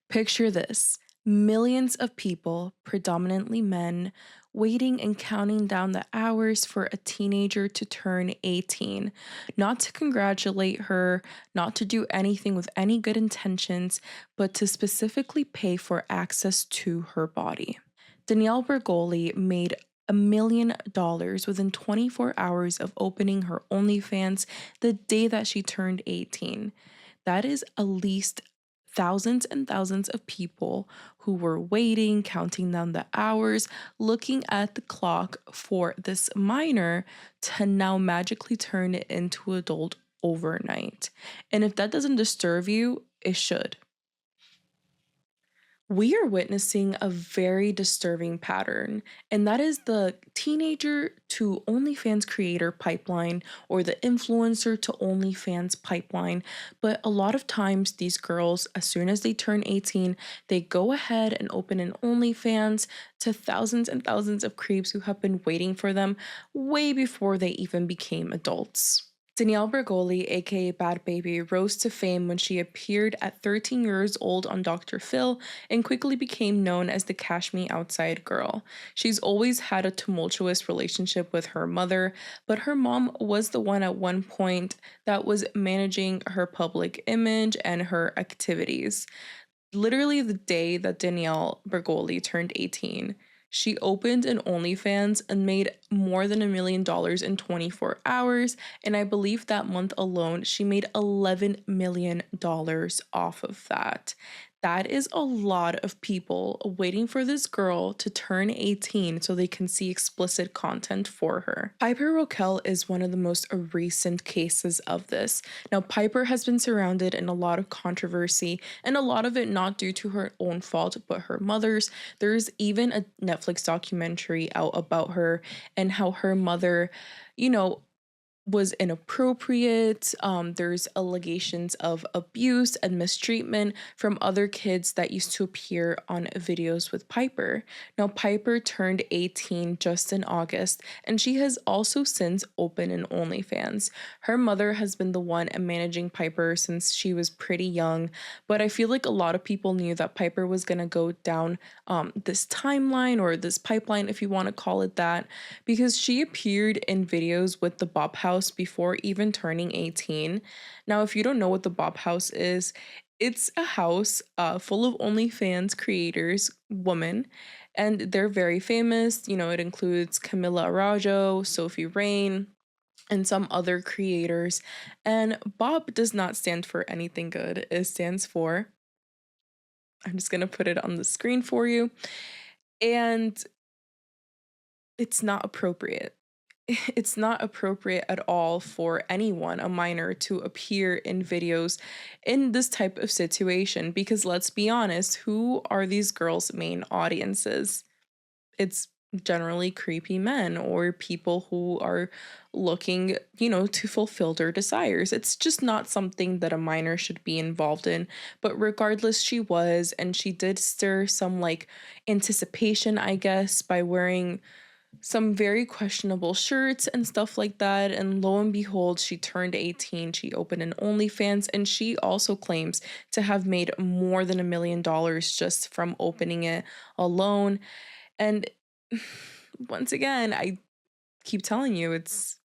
Picture this: millions of people, predominantly men, waiting and counting down the hours for a teenager to turn 18. Not to congratulate her, not to do anything with any good intentions, but to specifically pay for access to her body. Danielle Bregoli made $1 million within 24 hours of opening her OnlyFans the day that she turned 18. That is at least thousands and thousands of people who were waiting, counting down the hours, looking at the clock for this minor to now magically turn it into adult overnight. And if that doesn't disturb you, it should. We are witnessing a very disturbing pattern, and that is the teenager to OnlyFans creator pipeline or the influencer to OnlyFans pipeline. But a lot of times, these girls, as soon as they turn 18, they go ahead and open an OnlyFans to thousands and thousands of creeps who have been waiting for them way before they even became adults. Danielle Bregoli, aka Bad Baby, rose to fame when she appeared at 13 years old on Dr. Phil and quickly became known as the Cash Me Outside girl. She's always had a tumultuous relationship with her mother, but her mom was the one at one point that was managing her public image and her activities. Literally, the day that Danielle Bregoli turned 18, she opened an OnlyFans and made more than $1 million in 24 hours. And I believe that month alone, she made $11 million off of that. That is a lot of people waiting for this girl to turn 18 so they can see explicit content for her. Piper Rockelle is one of the most recent cases of this. Now, Piper has been surrounded in a lot of controversy, and a lot of it not due to her own fault, but her mother's. There's even a Netflix documentary out about her and how her mother, you know, was inappropriate. There's allegations of abuse and mistreatment from other kids that used to appear on videos with Piper. Now, Piper turned 18 just in August, and she has also since opened an OnlyFans. Her mother has been the one managing Piper since she was pretty young, but I feel like a lot of people knew that Piper was going to go down this timeline or this pipeline, if you want to call it that, because she appeared in videos with the Bob House before even turning 18. Now, if you don't know what the Bob House is, it's a house full of OnlyFans creators, women, and they're very famous. It includes Camila Arajo, Sophie Rain, and some other creators. And Bob does not stand for anything good. It stands for, I'm just going to put it on the screen for you. And it's not appropriate. It's not appropriate at all for anyone, a minor, to appear in videos in this type of situation because let's be honest, who are these girls' main audiences? It's generally creepy men or people who are looking, to fulfill their desires. It's just not something that a minor should be involved in. But regardless, she was, and she did stir some like anticipation, I guess, by wearing some very questionable shirts and stuff like that. And lo and behold, she turned 18. She opened an OnlyFans, and she also claims to have made more than $1 million just from opening it alone. And once again, I keep telling you, it's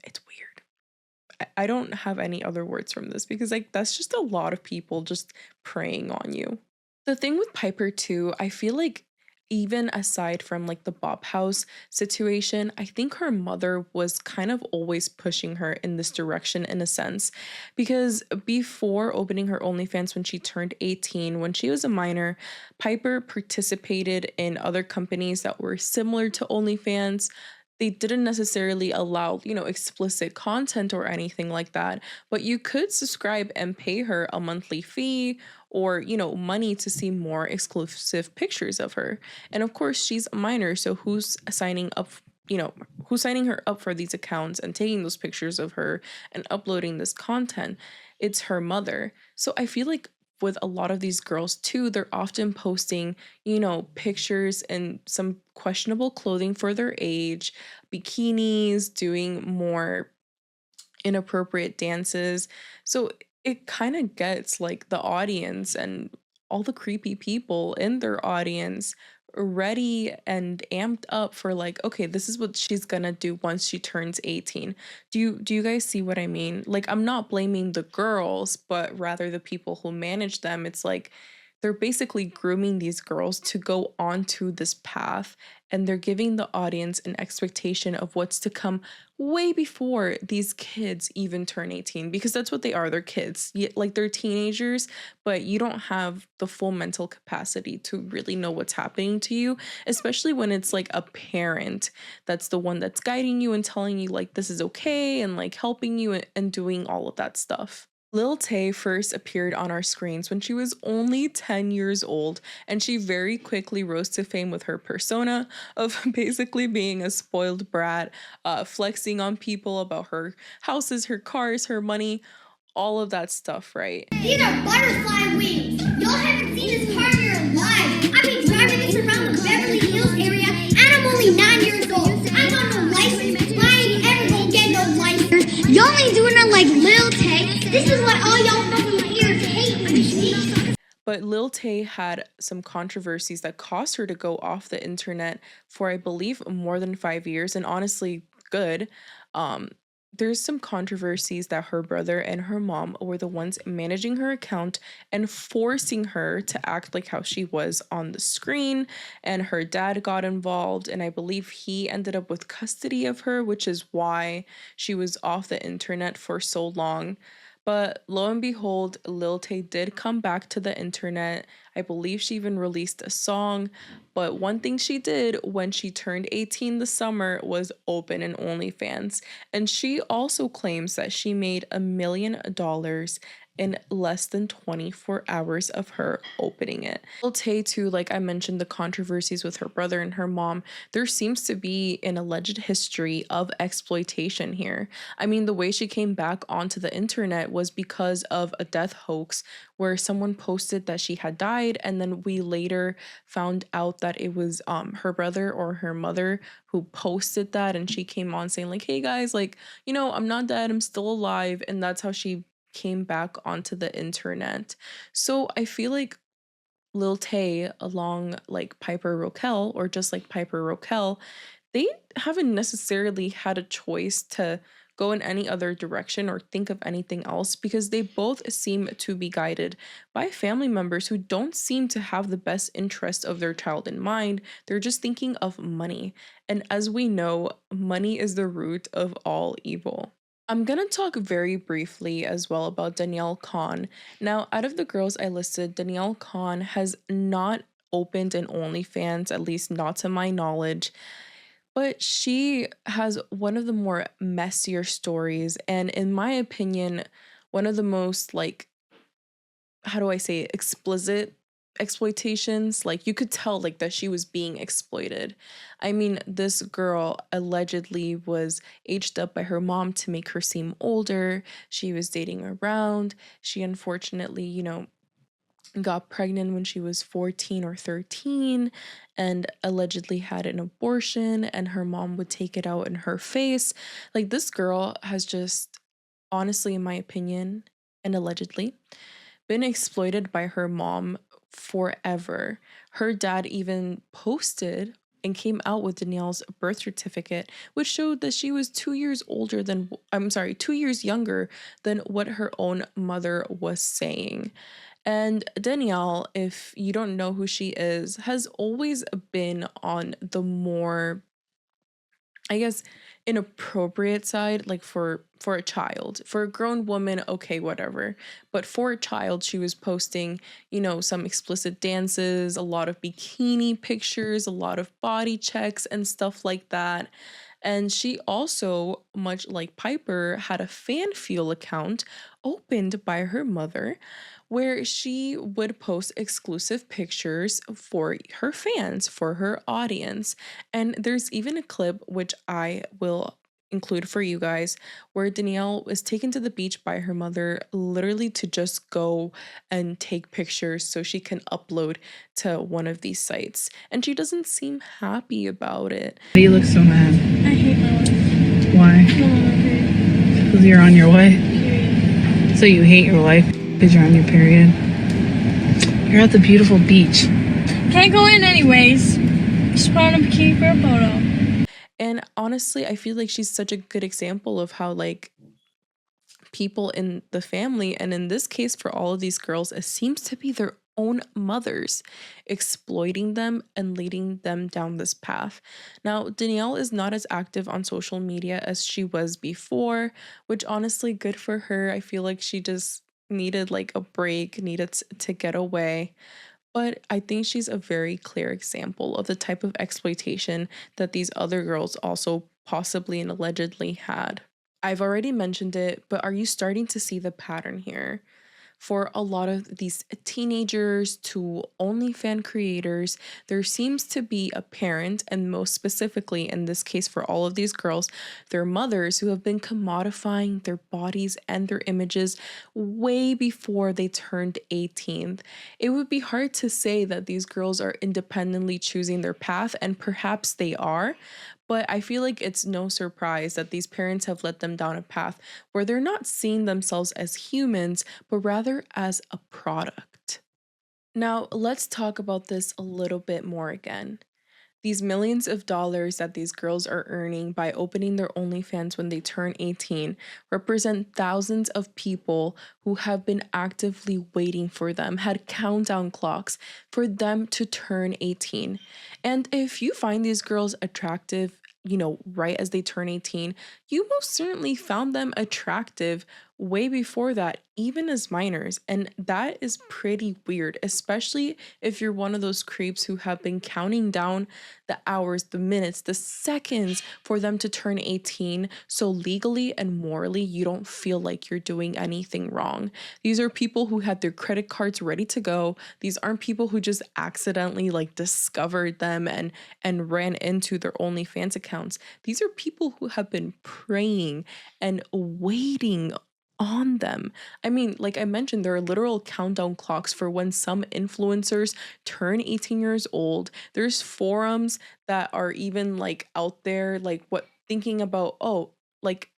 weird. I don't have any other words from this because like that's just a lot of people just preying on you. The thing with Piper too, I feel like even aside from like the Bop House situation, I think her mother was kind of always pushing her in this direction in a sense. Because before opening her OnlyFans when she turned 18, when she was a minor, Piper participated in other companies that were similar to OnlyFans. They didn't necessarily allow, explicit content or anything like that, but you could subscribe and pay her a monthly fee or, money to see more exclusive pictures of her. And of course, she's a minor, so who's signing her up for these accounts and taking those pictures of her and uploading this content? It's her mother. So I feel like with a lot of these girls too, they're often posting, pictures and some questionable clothing for their age, bikinis, doing more inappropriate dances. So it kind of gets like the audience and all the creepy people in their audience ready and amped up for like, okay, this is what she's gonna do once she turns 18. Do you guys see what I mean? Like, I'm not blaming the girls, but rather the people who manage them. It's like they're basically grooming these girls to go onto this path, and they're giving the audience an expectation of what's to come way before these kids even turn 18, because that's what they are. They're kids. Like, they're teenagers, but you don't have the full mental capacity to really know what's happening to you, especially when it's like a parent that's the one that's guiding you and telling you like this is okay and like helping you and doing all of that stuff. Lil Tay first appeared on our screens when she was only 10 years old, and she very quickly rose to fame with her persona of basically being a spoiled brat, flexing on people about her houses, her cars, her money, all of that stuff, right? These are butterfly wings. Y'all haven't seen this car in your life. I've been driving this around the Beverly Hills area, and I'm only 9 years old. I got no license, but I ain't ever gonna get no license. Y'all ain't doing it like Lil Tay. This is what all y'all fucking ears hate. But Lil Tay had some controversies that caused her to go off the internet for, I believe, more than 5 years, and honestly, good. Um, there's some controversies that her brother and her mom were the ones managing her account and forcing her to act like how she was on the screen, and her dad got involved, and I believe he ended up with custody of her, which is why she was off the internet for so long. But lo and behold, Lil Tay did come back to the internet. I believe she even released a song. But one thing she did when she turned 18 this summer was open an OnlyFans. And she also claims that she made $1 million in less than 24 hours of her opening it. Lil Tay too, like I mentioned, the controversies with her brother and her mom, there seems to be an alleged history of exploitation here. I mean, the way she came back onto the internet was because of a death hoax where someone posted that she had died, and then we later found out that it was her brother or her mother who posted that, and she came on saying like, hey guys, like, I'm not dead, I'm still alive, and that's how she came back onto the internet. So I feel like Lil Tay, along like Piper Rockelle, or just like Piper Rockelle, they haven't necessarily had a choice to go in any other direction or think of anything else, because they both seem to be guided by family members who don't seem to have the best interest of their child in mind. They're just thinking of money. And as we know, money is the root of all evil. I'm gonna talk very briefly as well about Danielle Khan. Now, out of the girls I listed, Danielle Khan has not opened an OnlyFans, at least not to my knowledge, but she has one of the more messier stories, and in my opinion, one of the most, like, how do I say it, explicit exploitations. Like, you could tell like that she was being exploited. I mean, this girl allegedly was aged up by her mom to make her seem older. She was dating around. She unfortunately, got pregnant when she was 14 or 13 and allegedly had an abortion, and her mom would take it out in her face. Like, this girl has just, honestly, in my opinion, and allegedly, been exploited by her mom forever. Her dad even posted and came out with Danielle's birth certificate, which showed that she was 2 years older than, I'm sorry, 2 years younger than what her own mother was saying. And Danielle, if you don't know who she is, has always been on the more, I guess, inappropriate side, like for a child. For a grown woman, okay, whatever, but for a child, she was posting, some explicit dances, a lot of bikini pictures, a lot of body checks and stuff like that. And she also, much like Piper, had a fan fuel account opened by her mother, where she would post exclusive pictures for her fans, for her audience. And there's even a clip, which I will include for you guys, where Danielle was taken to the beach by her mother, literally to just go and take pictures so she can upload to one of these sites. And she doesn't seem happy about it. You look so mad. I hate my life. Why? Because you're on your way. So you hate your life because you're on your period. You're at the beautiful beach. Can't go in anyways. Just want to keep her photo. And honestly, I feel like she's such a good example of how, like, people in the family, and in this case for all of these girls, it seems to be their own mothers exploiting them and leading them down this path. Now, Danielle is not as active on social media as she was before, which honestly, good for her. I feel like she just needed like a break, needed to get away. But I think she's a very clear example of the type of exploitation that these other girls also possibly and allegedly had. I've already mentioned it, but are you starting to see the pattern here? For a lot of these teenagers to OnlyFans creators, there seems to be a parent, and most specifically in this case for all of these girls, their mothers who have been commodifying their bodies and their images way before they turned 18. It would be hard to say that these girls are independently choosing their path, and perhaps they are, but I feel like it's no surprise that these parents have led them down a path where they're not seeing themselves as humans, but rather as a product. Now, let's talk about this a little bit more again. These millions of dollars that these girls are earning by opening their OnlyFans when they turn 18 represent thousands of people who have been actively waiting for them, had countdown clocks for them to turn 18. And if you find these girls attractive, right as they turn 18, you most certainly found them attractive way before that, even as minors. And that is pretty weird, especially if you're one of those creeps who have been counting down the hours, the minutes, the seconds for them to turn 18. So legally and morally, you don't feel like you're doing anything wrong. These are people who had their credit cards ready to go. These aren't people who just accidentally like discovered them and ran into their OnlyFans accounts. These are people who have been praying and waiting on them. I mean, like I mentioned, there are literal countdown clocks for when some influencers turn 18 years old. There's forums that are even like out there, like what thinking about, oh, like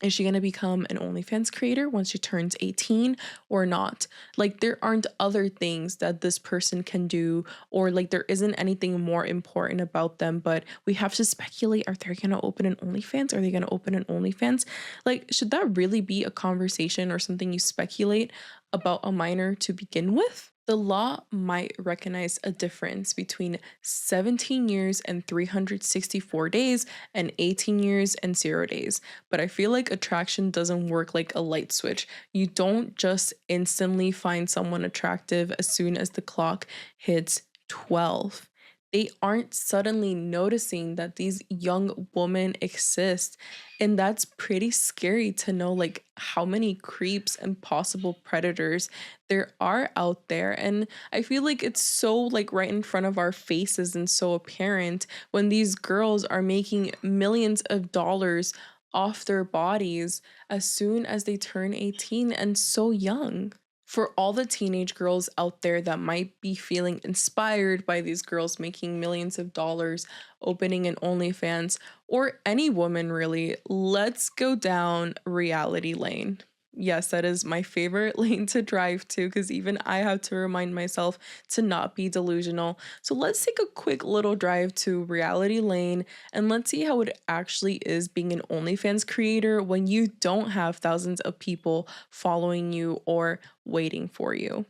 is she going to become an OnlyFans creator once she turns 18 or not? Like, there aren't other things that this person can do, or like, there isn't anything more important about them, but we have to speculate, are they going to open an OnlyFans? Are they going to open an OnlyFans? Like, should that really be a conversation or something you speculate about a minor to begin with? The law might recognize a difference between 17 years and 364 days and 18 years and 0 days. But I feel like attraction doesn't work like a light switch. You don't just instantly find someone attractive as soon as the clock hits 12. They aren't suddenly noticing that these young women exist. And that's pretty scary to know, like, how many creeps and possible predators there are out there. And I feel like it's so, like, right in front of our faces and so apparent when these girls are making millions of dollars off their bodies as soon as they turn 18 and so young. For all the teenage girls out there that might be feeling inspired by these girls making millions of dollars opening an OnlyFans, or any woman really, let's go down reality lane. Yes, that is my favorite lane to drive to because even I have to remind myself to not be delusional. So let's take a quick little drive to reality lane and let's see how it actually is being an OnlyFans creator when you don't have thousands of people following you or waiting for you.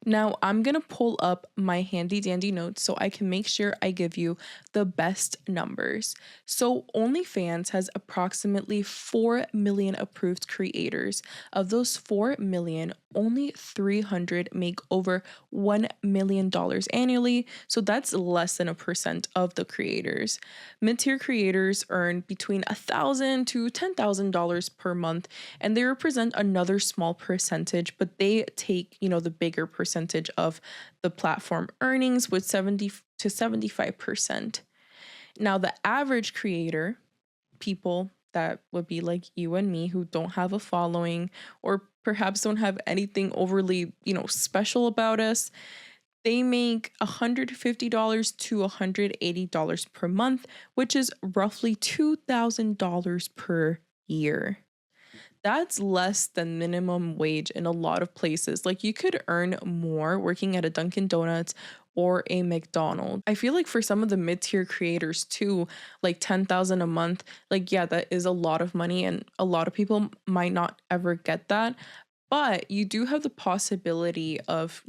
Now, I'm going to pull up my handy dandy notes so I can make sure I give you the best numbers. So, OnlyFans has approximately 4 million approved creators. Of those 4 million, only 300 make over $1 million annually. So, that's less than a percent of the creators. Mid-tier creators earn between $1,000 to $10,000 per month, and they represent another small percentage, but they take, the bigger percentage of the platform earnings with 70 to 75%. Now, the average creator, people that would be like you and me who don't have a following or perhaps don't have anything overly, special about us, they make $150 to $180 per month, which is roughly $2,000 per year. That's less than minimum wage in a lot of places. Like, you could earn more working at a Dunkin' Donuts or a McDonald's. I feel like for some of the mid-tier creators too, like 10,000 a month, like yeah, that is a lot of money and a lot of people might not ever get that. But you do have the possibility of,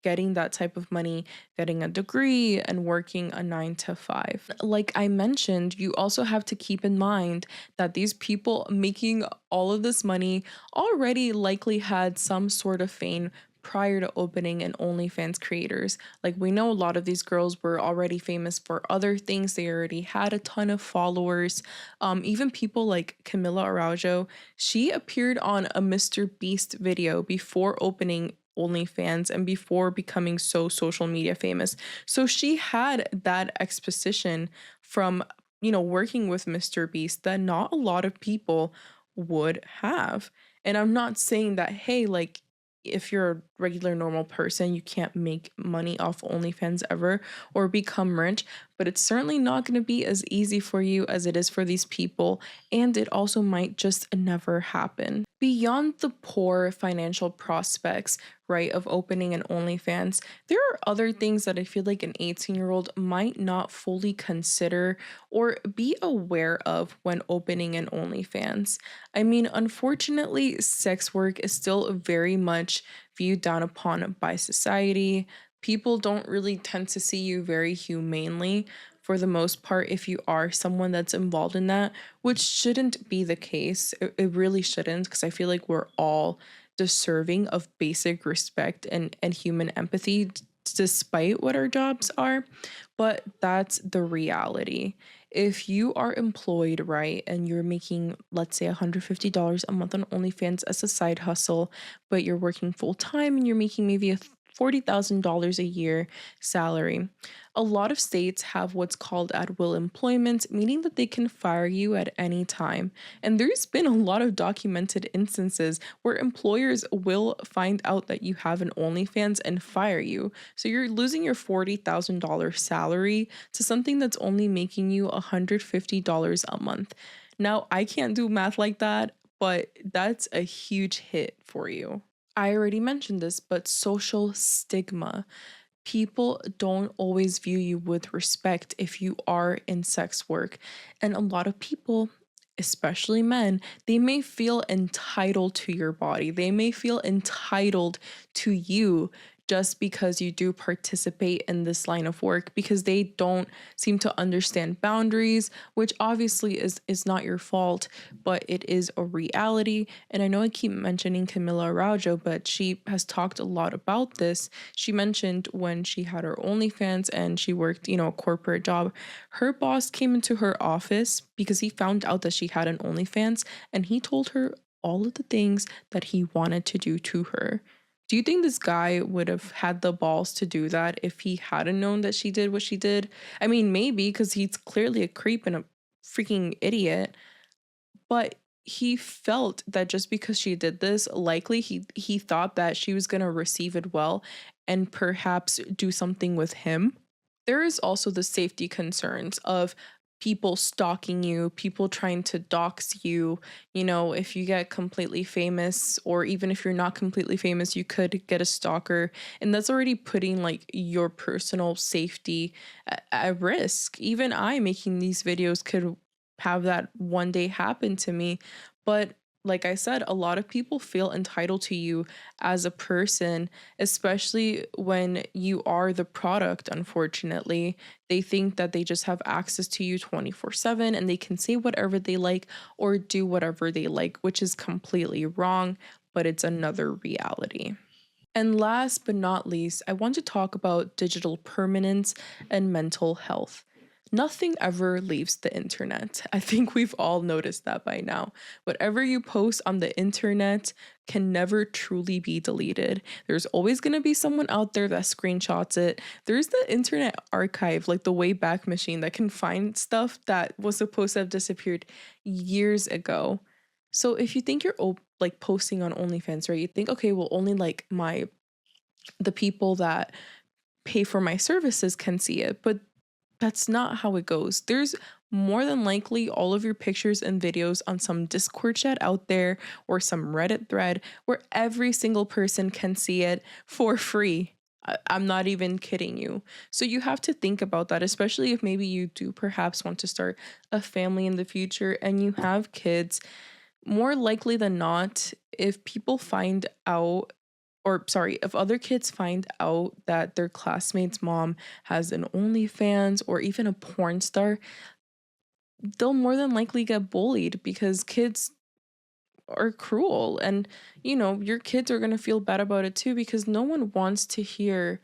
getting that type of money, getting a degree, and working a 9 to 5. Like I mentioned, you also have to keep in mind that these people making all of this money already likely had some sort of fame prior to opening an OnlyFans creators. Like we know a lot of these girls were already famous for other things. They already had a ton of followers. Even people like Camila Araujo, she appeared on a Mr. Beast video before opening OnlyFans and before becoming so social media famous. So she had that exposition from, working with Mr. Beast that not a lot of people would have. And I'm not saying that, hey, like, if you're a regular normal person, you can't make money off OnlyFans ever or become rich, but it's certainly not going to be as easy for you as it is for these people, and it also might just never happen. Beyond the poor financial prospects, right, of opening an OnlyFans, there are other things that I feel like an 18-year-old might not fully consider or be aware of when opening an OnlyFans. I mean, unfortunately, sex work is still very much viewed down upon by society. People don't really tend to see you very humanely for the most part if you are someone that's involved in that, which shouldn't be the case. It really shouldn't, because I feel like we're all deserving of basic respect and human empathy despite what our jobs are. But that's the reality. If you are employed, right, and you're making, let's say, $150 a month on OnlyFans as a side hustle, but you're working full time and you're making maybe a $40,000 a year salary. A lot of states have what's called at will employment, meaning that they can fire you at any time. And there's been a lot of documented instances where employers will find out that you have an OnlyFans and fire you. So you're losing your $40,000 salary to something that's only making you $150 a month. Now, I can't do math like that, but that's a huge hit for you. I already mentioned this, but social stigma. People don't always view you with respect if you are in sex work. And a lot of people, especially men, they may feel entitled to your body. They may feel entitled to you just because you do participate in this line of work, because they don't seem to understand boundaries, which obviously is not your fault, but it is a reality. And I know I keep mentioning Camila Araujo, but she has talked a lot about this. She mentioned when she had her OnlyFans and she worked, a corporate job, her boss came into her office because he found out that she had an OnlyFans, and he told her all of the things that he wanted to do to her. Do you think this guy would have had the balls to do that if he hadn't known that she did what she did? I mean, maybe, because he's clearly a creep and a freaking idiot. But he felt that just because she did this, likely he thought that she was going to receive it well and perhaps do something with him. There is also the safety concerns of people stalking you, people trying to dox you. If you get completely famous, or even if you're not completely famous, you could get a stalker. And that's already putting like your personal safety at risk. Even I making these videos could have that one day happen to me. But like I said, a lot of people feel entitled to you as a person, especially when you are the product, unfortunately. They think that they just have access to you 24/7 and they can say whatever they like or do whatever they like, which is completely wrong, but it's another reality. And last but not least, I want to talk about digital permanence and mental health. Nothing ever leaves the internet. I think we've all noticed that by now. Whatever you post on the internet can never truly be deleted. There's always going to be someone out there that screenshots it. There's the Internet Archive, like the Wayback Machine, that can find stuff that was supposed to have disappeared years ago. So if you think you're like posting on OnlyFans, right? You think, okay, well, only like the people that pay for my services can see it, but that's not how it goes. There's more than likely all of your pictures and videos on some Discord chat out there or some Reddit thread where every single person can see it for free. I'm not even kidding you. So you have to think about that, especially if maybe you do perhaps want to start a family in the future and you have kids. More likely than not, if people find out, or sorry, if other kids find out that their classmate's mom has an OnlyFans or even a porn star, they'll more than likely get bullied because kids are cruel. And, your kids are going to feel bad about it too because no one wants to hear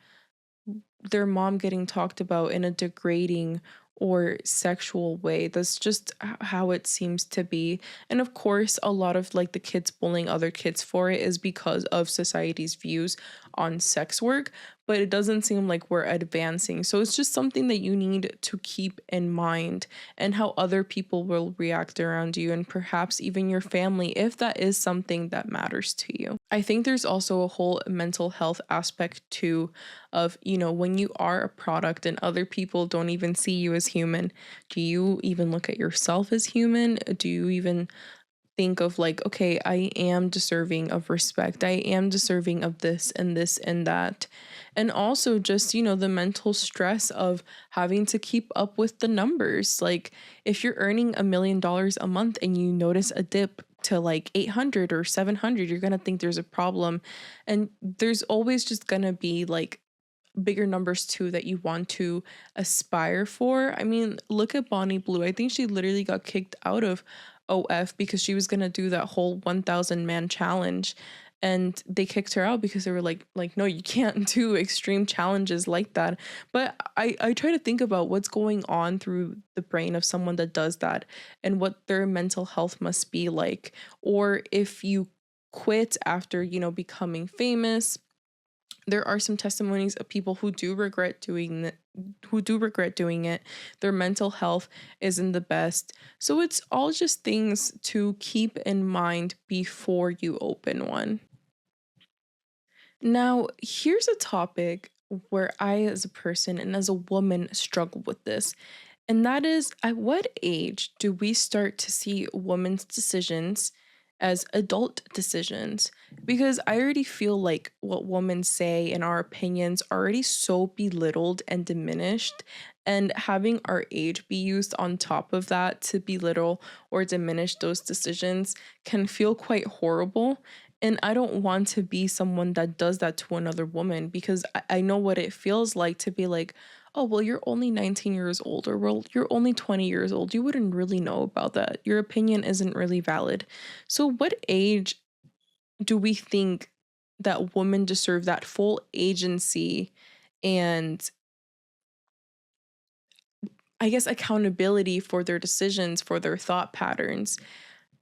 their mom getting talked about in a degrading or sexual way. That's just how it seems to be. And of course, a lot of like the kids bullying other kids for it is because of society's views on sex work, but it doesn't seem like we're advancing. So it's just something that you need to keep in mind, and how other people will react around you and perhaps even your family if that is something that matters to you. I think there's also a whole mental health aspect too of, when you are a product and other people don't even see you as human, do you even look at yourself as human? Do you even think of like, okay, I am deserving of respect. I am deserving of this and this and that. And also just, the mental stress of having to keep up with the numbers. Like if you're earning $1 million a month and you notice a dip to like 800 or 700, you're going to think there's a problem. And there's always just going to be like bigger numbers too that you want to aspire for. I mean, look at Bonnie Blue. I think she literally got kicked out of OF because she was gonna do that whole 1,000 man challenge, and they kicked her out because they were like no, you can't do extreme challenges like that. But I try to think about what's going on through the brain of someone that does that and what their mental health must be like. Or if you quit after becoming famous, there are some testimonies of people who do regret doing it. Their mental health isn't the best. So it's all just things to keep in mind before you open one. Now, here's a topic where I, as a person and as a woman, struggle with this. And that is, at what age do we start to see women's decisions as adult decisions? Because I already feel like what women say and our opinions are already so belittled and diminished. And having our age be used on top of that to belittle or diminish those decisions can feel quite horrible. And I don't want to be someone that does that to another woman, because I know what it feels like to be like, oh, well, you're only 19 years old, or well, you're only 20 years old. You wouldn't really know about that. Your opinion isn't really valid. So, what age do we think that women deserve that full agency and, I guess, accountability for their decisions, for their thought patterns?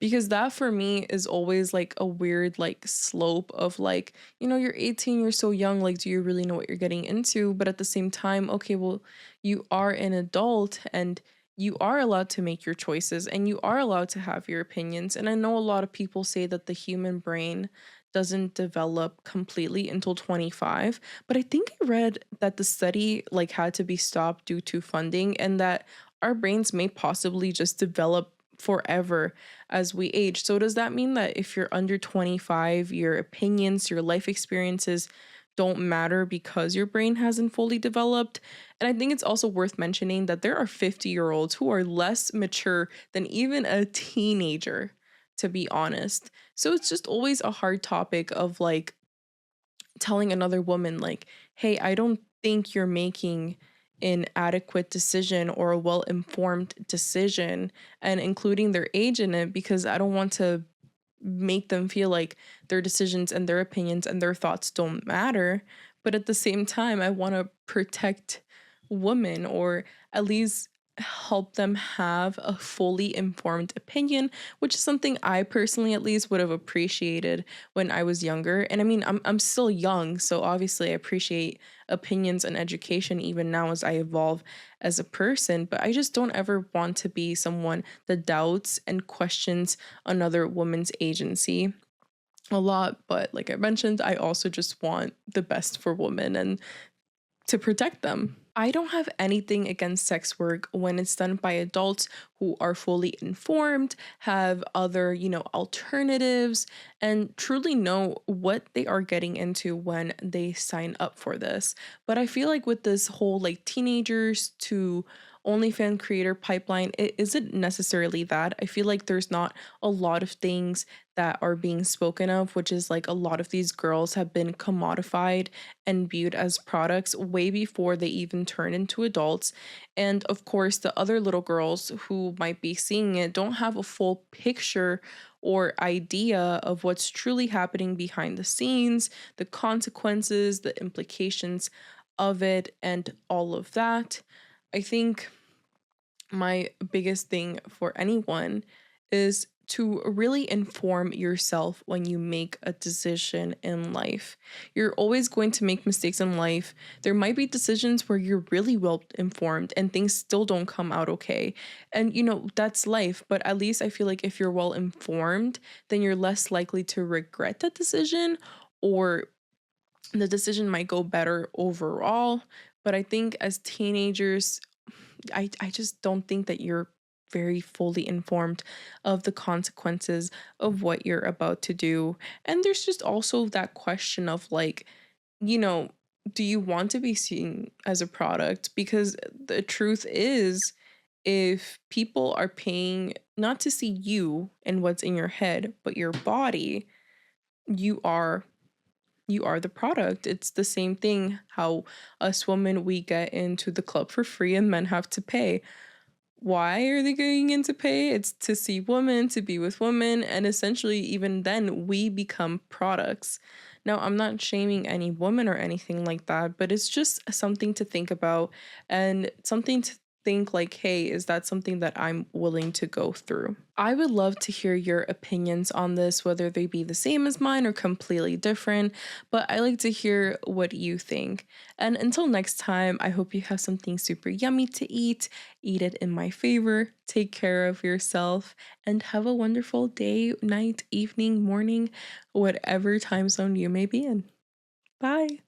Because that for me is always like a weird like slope of like, you're 18, you're so young, like do you really know what you're getting into? But at the same time, okay, well, you are an adult and you are allowed to make your choices and you are allowed to have your opinions. And I know a lot of people say that the human brain doesn't develop completely until 25, but I think I read that the study like had to be stopped due to funding, and that our brains may possibly just develop forever as we age. So does that mean that if you're under 25, your opinions, your life experiences don't matter because your brain hasn't fully developed? And I think it's also worth mentioning that there are 50-year-olds who are less mature than even a teenager, to be honest. So it's just always a hard topic of like telling another woman like, hey, I don't think you're making an adequate decision or a well-informed decision, and including their age in it, because I don't want to make them feel like their decisions and their opinions and their thoughts don't matter. But at the same time, I want to protect women, or at least help them have a fully informed opinion, which is something I personally at least would have appreciated when I was younger. And I mean, I'm still young, so obviously I appreciate opinions and education even now as I evolve as a person, but I just don't ever want to be someone that doubts and questions another woman's agency a lot. But like I mentioned, I also just want the best for women and to protect them. I don't have anything against sex work when it's done by adults who are fully informed, have other, alternatives, and truly know what they are getting into when they sign up for this. But I feel like with this whole like teenagers to OnlyFans creator pipeline, it isn't necessarily that. I feel like there's not a lot of things that are being spoken of, which is like a lot of these girls have been commodified and viewed as products way before they even turn into adults. And of course, the other little girls who might be seeing it don't have a full picture or idea of what's truly happening behind the scenes, the consequences, the implications of it, and all of that. I think my biggest thing for anyone is to really inform yourself when you make a decision in life. You're always going to make mistakes in life. There might be decisions where you're really well informed and things still don't come out okay. And that's life, but at least I feel like if you're well informed, then you're less likely to regret that decision, or the decision might go better overall. But I think as teenagers, I just don't think that you're very fully informed of the consequences of what you're about to do. And there's just also that question of like, you know, do you want to be seen as a product? Because the truth is, if people are paying not to see you and what's in your head, but your body, you are the product. It's the same thing how us women, we get into the club for free and men have to pay. Why are they going in to pay? It's to see women, to be with women, and essentially even then we become products. Now, I'm not shaming any woman or anything like that, but it's just something to think about and something to think like, hey, is that something that I'm willing to go through? I would love to hear your opinions on this, whether they be the same as mine or completely different, but I like to hear what you think. And until next time, I hope you have something super yummy to eat. Eat it in my favor. Take care of yourself and have a wonderful day, night, evening, morning, whatever time zone you may be in. Bye.